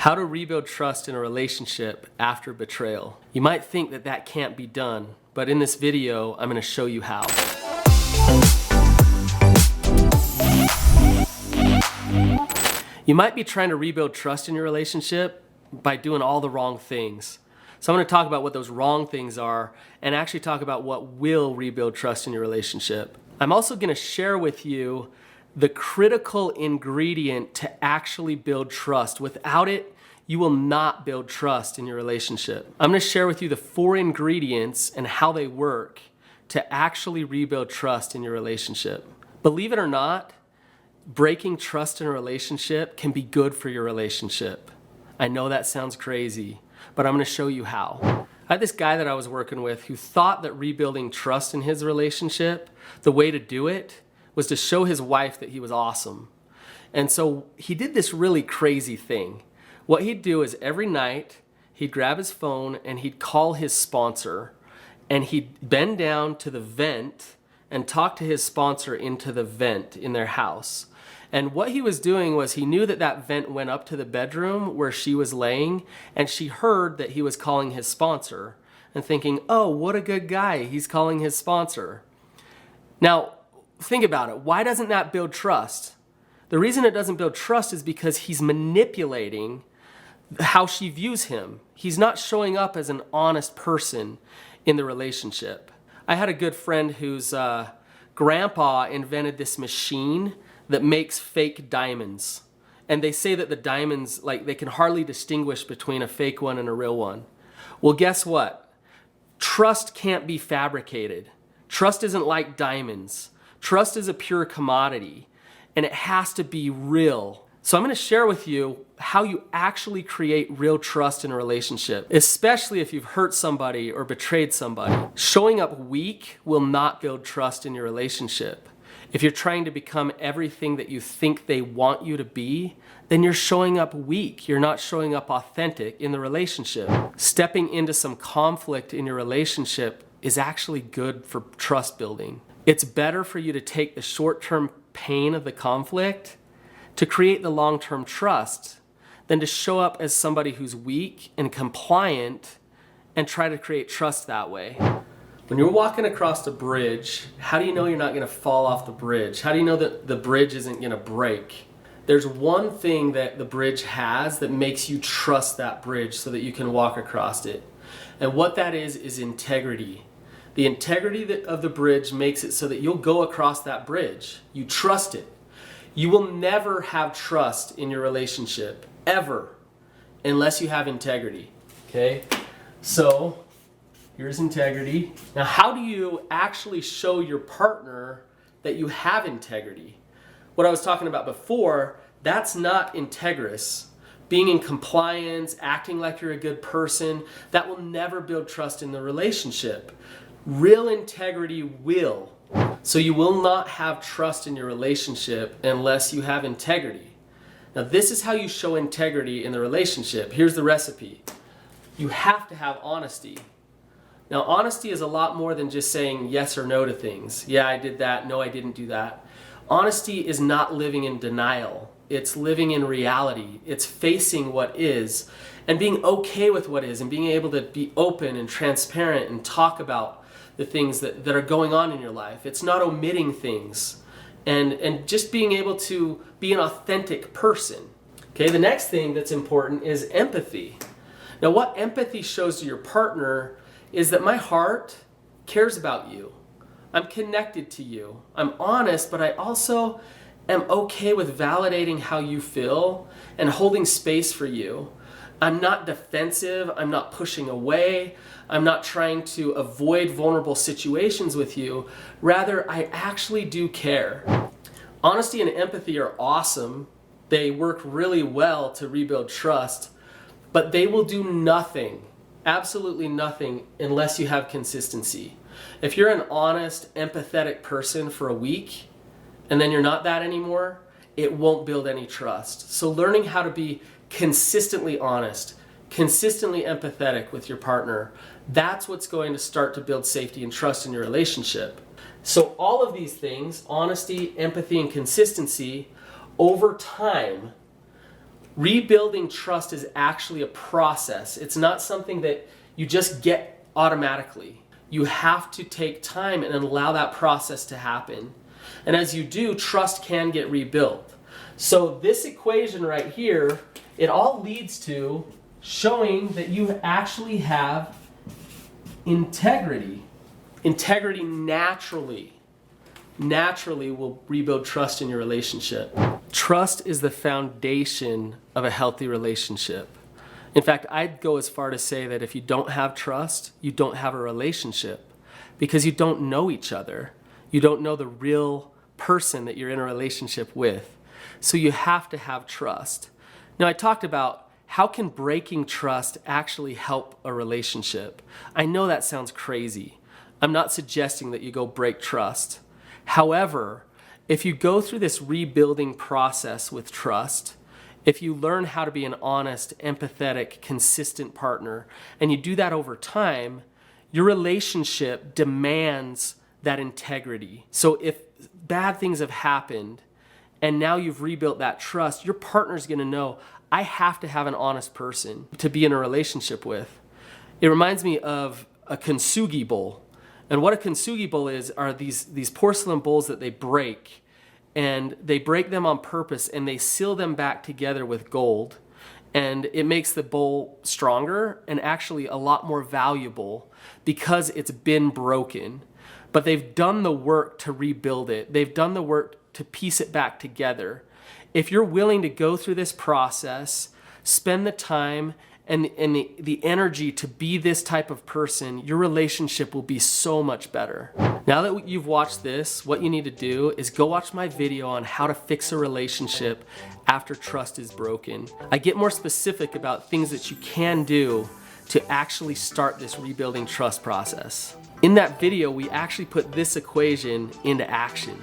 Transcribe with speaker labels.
Speaker 1: How to rebuild trust in a relationship after betrayal. You might think that that can't be done, but in this video, I'm going to show you how. You might be trying to rebuild trust in your relationship by doing all the wrong things. So I'm going to talk about what those wrong things are and actually talk about what will rebuild trust in your relationship. I'm also going to share with you the critical ingredient to actually build trust. Without it, you will not build trust in your relationship. I'm going to share with you the 4 ingredients and how they work to actually rebuild trust in your relationship. Believe it or not, breaking trust in a relationship can be good for your relationship. I know that sounds crazy, but I'm going to show you how. I had this guy that I was working with who thought that rebuilding trust in his relationship, the way to do it was to show his wife that he was awesome. And so he did this really crazy thing. What he'd do is every night he'd grab his phone and he'd call his sponsor, and he'd bend down to the vent and talk to his sponsor into the vent in their house. And what he was doing was he knew that that vent went up to the bedroom where she was laying, and she heard that he was calling his sponsor and thinking, oh, what a good guy, he's calling his sponsor. Now, think about it. Why doesn't that build trust? The reason it doesn't build trust is because he's manipulating how she views him. He's not showing up as an honest person in the relationship. I had a good friend whose grandpa invented this machine that makes fake diamonds. And they say that the diamonds, like, they can hardly distinguish between a fake one and a real one. Well, guess what? Trust can't be fabricated. Trust isn't like diamonds. Trust is a pure commodity, and it has to be real. So I'm going to share with you how you actually create real trust in a relationship, especially if you've hurt somebody or betrayed somebody. Showing up weak will not build trust in your relationship. If you're trying to become everything that you think they want you to be, then you're showing up weak. You're not showing up authentic in the relationship. Stepping into some conflict in your relationship is actually good for trust building. It's better for you to take the short-term pain of the conflict to create the long-term trust than to show up as somebody who's weak and compliant and try to create trust that way. When you're walking across a bridge, how do you know you're not going to fall off the bridge? How do you know that the bridge isn't going to break? There's one thing that the bridge has that makes you trust that bridge so that you can walk across it. And what that is integrity. The integrity of the bridge makes it so that you'll go across that bridge. You trust it. You will never have trust in your relationship, ever, unless you have integrity. Okay? So, here's integrity. Now, how do you actually show your partner that you have integrity? What I was talking about before, that's not integrous. Being in compliance, acting like you're a good person, that will never build trust in the relationship. Real integrity will. So you will not have trust in your relationship unless you have integrity. Now, this is how you show integrity in the relationship. Here's the recipe. You have to have honesty. Now, honesty is a lot more than just saying yes or no to things. Yeah, I did that. No, I didn't do that. Honesty is not living in denial. It's living in reality. It's facing what is and being okay with what is and being able to be open and transparent and talk about the things that are going on in your life. It's not omitting things and just being able to be an authentic person. Okay, the next thing that's important is empathy. Now, what empathy shows to your partner is that my heart cares about you. I'm connected to you. I'm honest, but I also am okay with validating how you feel and holding space for you. I'm not defensive. I'm not pushing away. I'm not trying to avoid vulnerable situations with you. Rather, I actually do care. Honesty and empathy are awesome. They work really well to rebuild trust, but they will do nothing, absolutely nothing, unless you have consistency. If you're an honest, empathetic person for a week, and then you're not that anymore, it won't build any trust. So learning how to be consistently honest, consistently empathetic with your partner, that's what's going to start to build safety and trust in your relationship. So all of these things, honesty, empathy, and consistency, over time Rebuilding trust is actually a process. It's not something that you just get automatically. You have to take time and allow that process to happen. And as you do, trust can get rebuilt. So this equation right here, it all leads to showing that you actually have integrity. Integrity naturally will rebuild trust in your relationship. Trust is the foundation of a healthy relationship. In fact, I'd go as far to say that if you don't have trust, you don't have a relationship, because you don't know each other. You don't know the real person that you're in a relationship with. So you have to have trust. Now, I talked about how can breaking trust actually help a relationship. I know that sounds crazy. I'm not suggesting that you go break trust. However, if you go through this rebuilding process with trust, if you learn how to be an honest, empathetic, consistent partner, and you do that over time, your relationship demands that integrity. So if bad things have happened and now you've rebuilt that trust, your partner's gonna know, I have to have an honest person to be in a relationship with. It reminds me of a kintsugi bowl. And what a kintsugi bowl are these porcelain bowls that they break. And they break them on purpose and they seal them back together with gold. And it makes the bowl stronger and actually a lot more valuable because it's been broken. But they've done the work to rebuild it. They've done the work to piece it back together. If you're willing to go through this process, spend the time and the energy to be this type of person, your relationship will be so much better. Now that you've watched this, what you need to do is go watch my video on how to fix a relationship after trust is broken. I get more specific about things that you can do to actually start this rebuilding trust process. In that video, we actually put this equation into action.